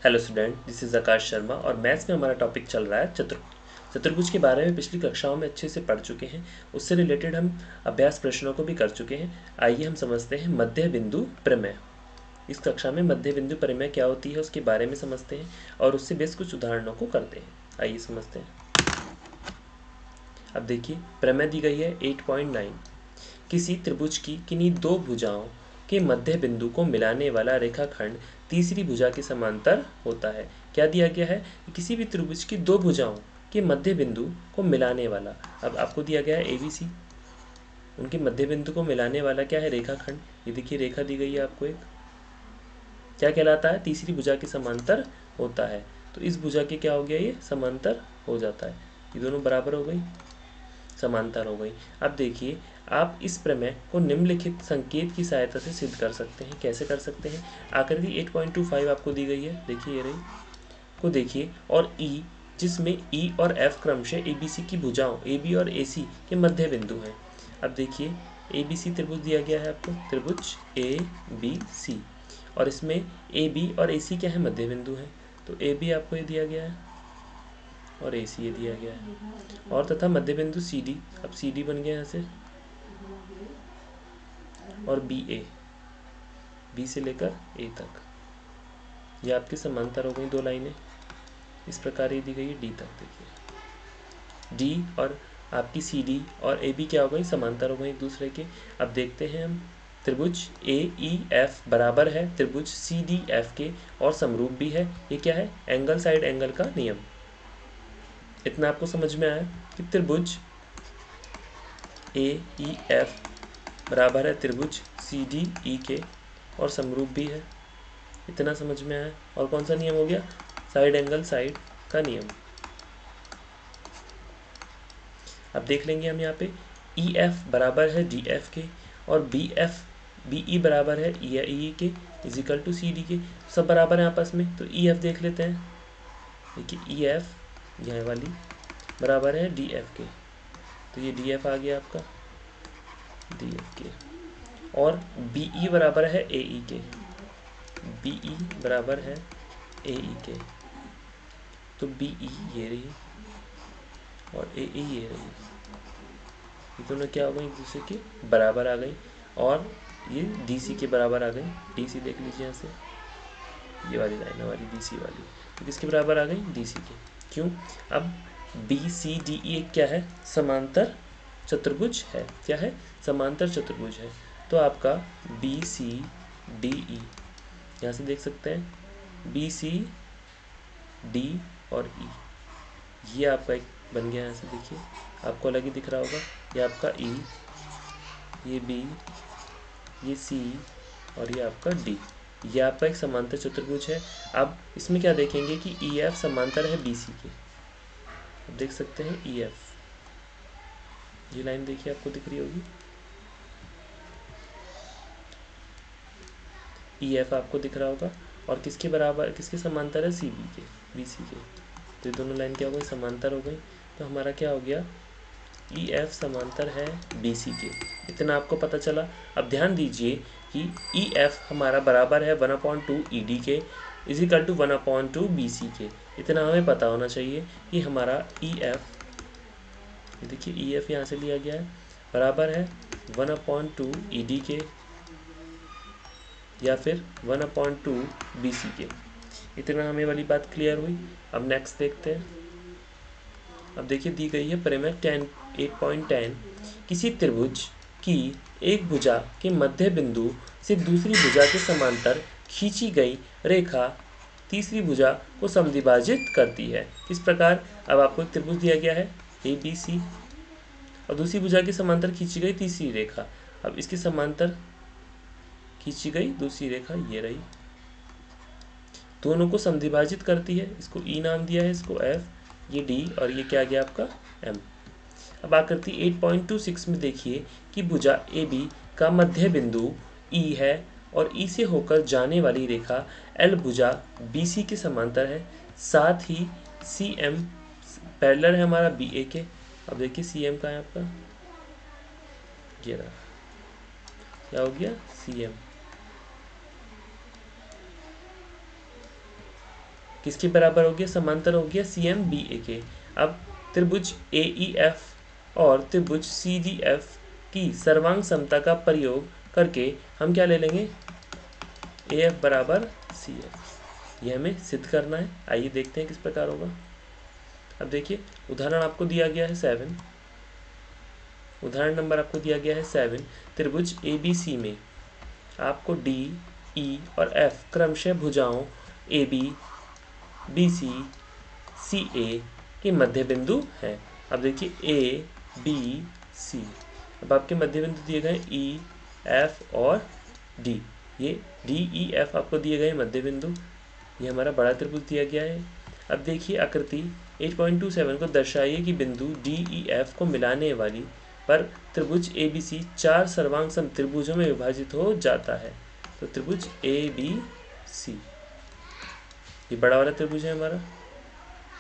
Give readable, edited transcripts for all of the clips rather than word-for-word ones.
Hello student, this is आकाश शर्मा और maths में हमारा टॉपिक चल रहा है चतुर्भुज के बारे में पिछली कक्षाओं में अच्छे से पढ़ चुके हैं। उससे रिलेटेड हम अभ्यास प्रश्नों को भी कर चुके हैं। आइए हम समझते हैं मध्य बिंदु प्रमेय। इस कक्षा में मध्य बिंदु प्रमेय क्या होती है उसके बारे में समझते हैं और उससे बेस कुछ उदाहरणों को करते हैं। आइए समझते हैं। अब देखिए, प्रमेय दी गई है 8.9। किसी त्रिभुज की किन्हीं दो भुजाओं के मध्य बिंदु को मिलाने वाला रेखाखंड तीसरी भुजा के समांतर होता है। क्या दिया गया है? किसी भी त्रिभुज की दो भुजाओं के मध्य बिंदु को मिलाने वाला। अब आपको दिया गया है ABC, उनके मध्य बिंदु को मिलाने वाला क्या है? रेखाखंड। ये देखिए, रेखा दी गई है आपको एक, क्या कहलाता है? तीसरी भुजा के समांतर होता है। तो इस भुजा के क्या हो गया? ये समांतर हो जाता है। ये दोनों बराबर हो गई, समांतर हो गई। अब देखिए, आप इस प्रमेय को निम्नलिखित संकेत की सहायता से सिद्ध कर सकते हैं। कैसे कर सकते हैं? आकृति 8.25 आपको दी गई है, देखिए ये रही को देखिए, और E जिसमें E और F क्रमशः ABC की भुजाओं AB और AC के मध्य बिंदु हैं। अब देखिए, ABC त्रिभुज दिया गया है आपको, त्रिभुज ABC, और इसमें AB और AC क्या है? मध्य बिंदु हैं। तो AB आपको ये दिया गया है और AC ये दिया गया है, और तथा मध्य बिंदु CD। अब CD बन गया यहाँ से, और BA, B से लेकर A तक, ये आपके समांतर हो गई दो लाइनें। इस प्रकार ये दी गई है D तक। देखिए, D और आपकी CD और AB क्या हो गई? समांतर हो गई एक दूसरे के। अब देखते हैं हम, त्रिभुज AEF बराबर है त्रिभुज CDF के और समरूप भी है। ये क्या है? एंगल साइड एंगल का नियम। इतना आपको समझ में आया कि त्रिभुज AEF बराबर है त्रिभुज CDE के और समरूप भी है। इतना समझ में आया। और कौन सा नियम हो गया? साइड एंगल साइड का नियम। अब देख लेंगे हम यहाँ पे, EF बराबर है DF के और BE बराबर है EE के इजिकल टू CD के। सब बराबर है आपस में, तो EF देख लेते हैं। देखिए, EF यह वाली बराबर है DF के, तो ये DF आ गया आपका, DF के। और BE बराबर है AE के, BE बराबर है AE के, तो BE ये रही और AE ये रही। ये दोनों क्या हो गई? एक दूसरे के बराबर आ गई, और ये DC के बराबर आ गई। DC देख लीजिए यहाँ से, ये वाली लाइन हमारी DC वाली, तो किसके बराबर आ गई? DC के। क्यों? अब BCDE क्या है? समांतर चतुर्भुज है। क्या है? समांतर चतुर्भुज है। तो आपका BCDE यहाँ से देख सकते हैं, BCD और E, ये आपका एक बन गया। यहाँ से देखिए, आपको अलग ही दिख रहा होगा। ये आपका E, ये B, ये C और ये आपका D, ये आपका एक समांतर चतुर्भुज है। अब इसमें क्या देखेंगे कि EF समांतर है BC के। अब देख सकते हैं EF, ये लाइन देखिए आपको दिख रही होगी, EF आपको दिख रहा होगा, और किसके बराबर, किसके समांतर है? CB के, BC के। तो ये दोनों लाइन क्या हो गई? समांतर हो गई। तो हमारा क्या हो गया? EF समांतर है BC के। इतना आपको पता चला। अब ध्यान दीजिए कि EF हमारा बराबर है 1/2 ED के इजिकल टू 1/2 BC के। इतना हमें पता होना चाहिए कि हमारा EF, देखिए EF यहाँ से लिया गया है, बराबर है 1/2 ED के या फिर 1/2 BC के। इतना हमें वाली बात क्लियर हुई। अब नेक्स्ट देखते हैं। अब देखिए, दी गई है प्रमेय 8.10। किसी त्रिभुज की एक भुजा के मध्य बिंदु से दूसरी भुजा के समांतर खींची गई रेखा तीसरी भुजा को समद्विभाजित करती है। किस प्रकार? अब आपको एक त्रिभुज दिया गया है ABC और दूसरी भुजा के समांतर खींची गई तीसरी रेखा। अब इसके समांतर खींची गई दूसरी रेखा ये रही, दोनों को समद्विभाजित करती है। इसको E नाम दिया है, इसको F, ये D और ये क्या गया आपका M। अब आकृति 8.26 में देखिए कि भुजा AB का मध्य बिंदु E है और E से होकर जाने वाली रेखा L भुजा BC के समांतर है। साथ ही CM पैरेलल है हमारा BA के। अब देखिए CM का है आपका, ये रहा, क्या हो गया? CM। किसके बराबर हो गया, समांतर हो गया सी एम बी ए के। अब त्रिभुज ए ई एफ और त्रिभुज सी डी एफ की सर्वांग समता का प्रयोग करके हम क्या ले लेंगे, ए एफ बराबर सी एफ। ये हमें सिद्ध करना है। आइए देखते हैं किस प्रकार होगा। अब देखिए उदाहरण आपको दिया गया है 7, उदाहरण नंबर आपको दिया गया है 7। त्रिभुज ए बी सी में आपको डी ई और एफ क्रमशः भुजाओं ए बी बी सी सी ए के मध्य बिंदु हैं। अब देखिए ए बी सी, अब आपके मध्य बिंदु दिए गए ई एफ और डी। ये डी ई एफ आपको दिए गए मध्य बिंदु, ये हमारा बड़ा त्रिभुज दिया गया है। अब देखिए आकृति 8.27 को दर्शाइए कि बिंदु डी ई एफ को मिलाने वाली पर त्रिभुज ए बी सी 4 सर्वांग सम त्रिभुजों में विभाजित हो जाता है। तो त्रिभुज ए बी सी, ये बड़ा वाला त्रिभुज है हमारा,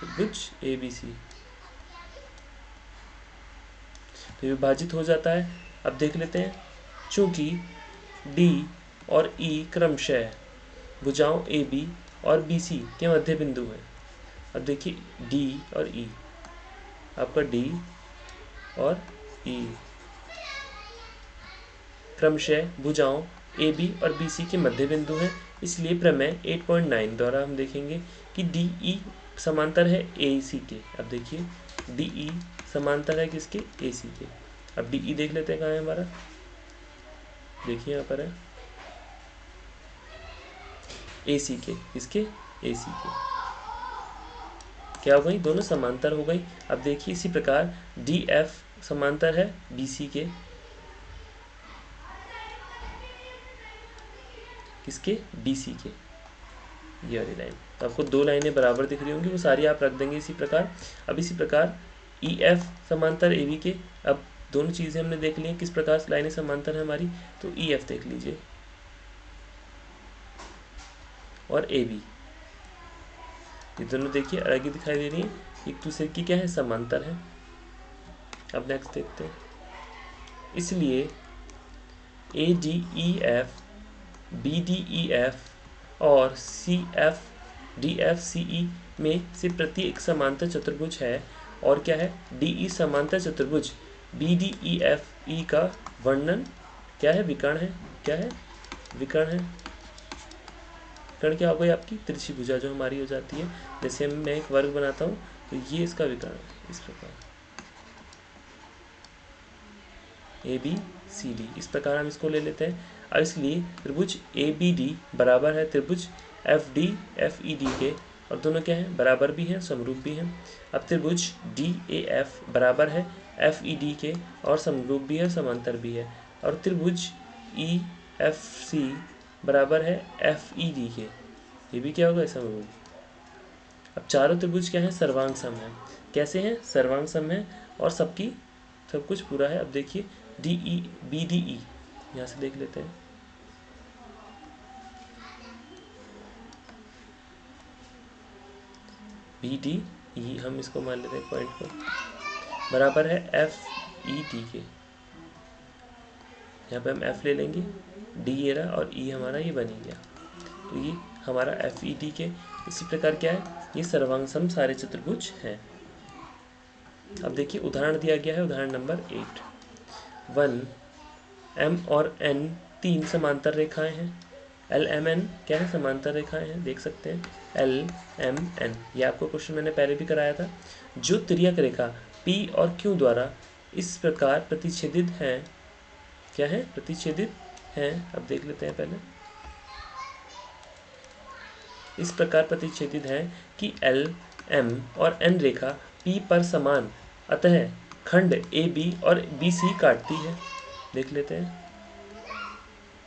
त्रिभुज ए बी सी, तो विभाजित हो जाता है। अब देख लेते हैं, चूंकि डी और ई क्रमशः भुजाओं ए बी और बी सी के मध्य बिंदु हैं। अब देखिए डी और ई, आपका डी और ई क्रमशः भुजाओं ए बी और बी सी के मध्य बिंदु हैं। इसलिए प्रमेय 8.9 द्वारा हम देखेंगे कि डी ई समांतर है ए सी के। अब देखिए डी ई समांतर है किसके, ए सी के। अब डी ई देख लेते हैं कहाँ है हमारा, देखिए यहाँ पर है ए सी के, किसके, ए सी के। क्या हो गई, दोनों समांतर हो गई। अब देखिए इसी प्रकार डी एफ समांतर है बी सी के, किसके, बी सी के। ये वाली लाइन, तो आपको दो लाइनें बराबर दिख रही होंगी, वो सारी आप रख देंगे इसी प्रकार। अब इसी प्रकार ई एफ समांतर ए बी के। अब दोनों चीज़ें हमने देख ली हैं किस प्रकार से लाइनें समांतर है हमारी। तो ई एफ देख लीजिए और ए बी, ये दोनों देखिए अलग ही दिखाई दे रही है, एक दूसरे की क्या है, समांतर है। अब नेक्स्ट देखते हैं। इसलिए A D E F, B D E F और C F D F C E में से प्रति एक समांतर चतुर्भुज है। और क्या है, डी ई समांतर चतुर्भुज B D E F E का वर्णन क्या है, विकर्ण है। क्या है, विकर्ण है। विकर्ण क्या हो गई, आपकी तिरछी भुजा जो हमारी हो जाती है। जैसे मैं एक वर्ग बनाता हूँ तो ये इसका विकर्ण है, इस प्रकार ए बी सी डी, इस प्रकार हम इसको ले लेते हैं। और इसलिए त्रिभुज ए बी डी बराबर है त्रिभुज F D F E D के, और दोनों क्या है, बराबर भी हैं, समरूप भी हैं। अब त्रिभुज डी ए एफ बराबर है एफ ई डी के और समरूप भी है, समांतर भी है। और त्रिभुज ई एफ सी बराबर है एफ ई डी के, ये भी क्या होगा, समरूप। अब चारों त्रिभुज क्या है, सर्वांग सम है। कैसे हैं, सर्वांग सम है और सबकी सब कुछ पूरा है। अब देखिए D E B D E, यहाँ से देख लेते हैं। बी डी ई, हम इसको मान लेते हैं पॉइंट को, बराबर है एफ ई डी के। यहाँ पे हम एफ ले लेंगे, डी ये रहा और ई हमारा ये बन गया, तो ये हमारा एफ ई डी के। इसी प्रकार क्या है, ये सर्वांग सम सारे चतुर्भुज हैं। अब देखिए उदाहरण दिया गया है, उदाहरण नंबर 8। 1 एम और एन 3 समांतर रेखाएं हैं। एल एम एन क्या है, समांतर रेखाएं हैं, देख सकते हैं एल एम एन। ये आपको क्वेश्चन मैंने पहले भी कराया था। जो तिर्यक रेखा पी और क्यू द्वारा इस प्रकार प्रतिच्छेदित हैं, क्या है, प्रतिच्छेदित हैं। अब देख लेते हैं पहले, इस प्रकार प्रतिच्छेदित है कि एल एम और एन रेखा पी पर समान, अतः खंड ए बी और बी सी काटती है। देख लेते हैं,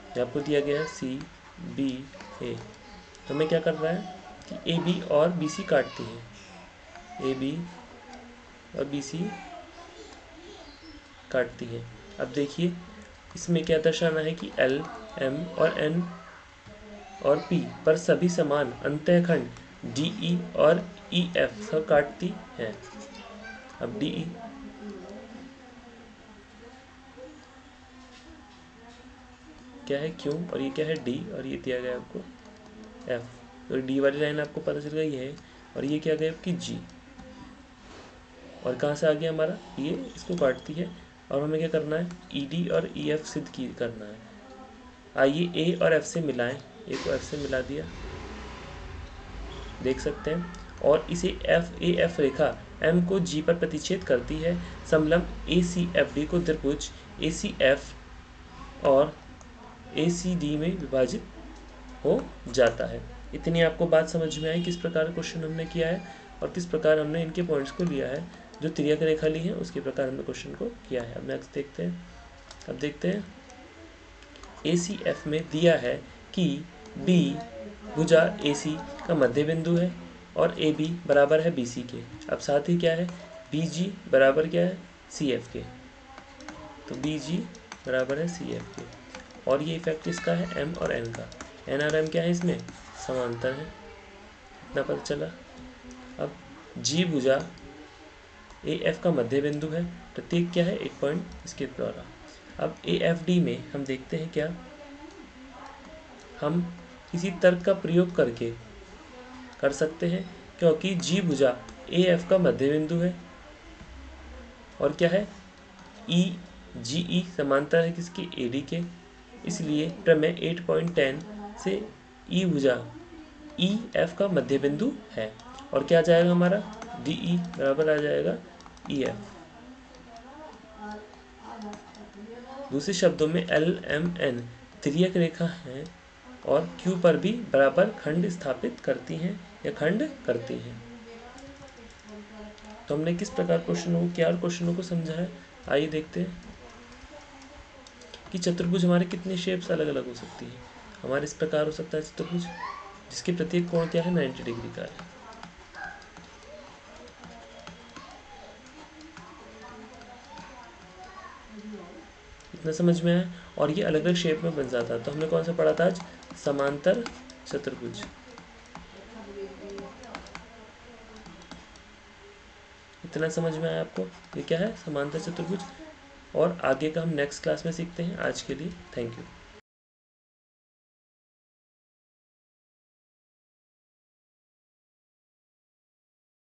ये आपको दिया गया है सी बी ए, तो हमें क्या कर रहा है कि ए बी और बी सी काटती है, ए बी और बी सी काटती है। अब देखिए इसमें क्या दर्शाना है कि एल एम और एन और पी पर सभी समान अंतःखंड डी ई और ई एफ सब काटती हैं। अब डी ई क्या है, क्यू, और ये क्या है, डी, और ये दिया गया आपको एफ, तो डी वाली लाइन आपको पता चल गई है, और ये क्या गई आपकी जी, और कहाँ से आ गया हमारा ये, इसको काटती है, और हमें क्या करना है, ई डी और ई एफ सिद्ध की करना है। आइए ए और एफ से मिलाएं, ए को एफ से मिला दिया, देख सकते हैं, और इसे ए एफ रेखा एम को जी पर प्रतिच्छेद करती है। समलंब ए सी एफ डी को त्रिभुज ए सी एफ और ए सी डी में विभाजित हो जाता है। इतनी आपको बात समझ में आई किस प्रकार क्वेश्चन हमने किया है और किस प्रकार हमने इनके पॉइंट्स को लिया है, जो तिर्यक रेखा ली है उसके प्रकार हमने क्वेश्चन को किया है। अब नेक्स्ट देखते हैं। अब देखते हैं ACF में दिया है कि B भुजा AC का मध्य बिंदु है और AB बराबर है BC के। अब साथ ही क्या है, BG बराबर क्या है, CF के। तो BG बराबर है CF के, और ये इफेक्ट इसका है M और N का। N और M क्या है, इसमें समांतर है, इतना पता चला। अब G भुजा AF का मध्य बिंदु है, प्रत्येक क्या है, एक पॉइंट इसके द्वारा। अब AFD में हम देखते हैं क्या, हम किसी तर्क का प्रयोग करके कर सकते हैं, क्योंकि G भुजा AF का मध्य बिंदु है और क्या है, EGE समांतर है किसके, AD के। इसलिए प्रमेय 8.10 से E भुजा EF का मध्य बिंदु है, और क्या आ जाएगा हमारा, DE बराबर आ जाएगा EF। दूसरे शब्दों में LMN तिर्यक रेखा है और Q पर भी बराबर खंड स्थापित करती हैं या खंड करती हैं। तो हमने किस प्रकार क्वेश्चनों को, क्या क्वेश्चनों को समझा है, आइए देखते हैं कि चतुर्भुज हमारे कितने शेप्स अलग अलग हो सकती है। हमारे इस प्रकार हो सकता है चतुर्भुज जिसके प्रत्येक कोण क्या है, 90 डिग्री का है। इतना समझ में आया, और ये अलग अलग शेप में बन जाता है। तो हमने कौन सा पढ़ा था आज, समांतर चतुर्भुज। इतना समझ में आया आपको, ये क्या है, समांतर चतुर्भुज। और आगे का हम नेक्स्ट क्लास में सीखते हैं। आज के लिए थैंक यू।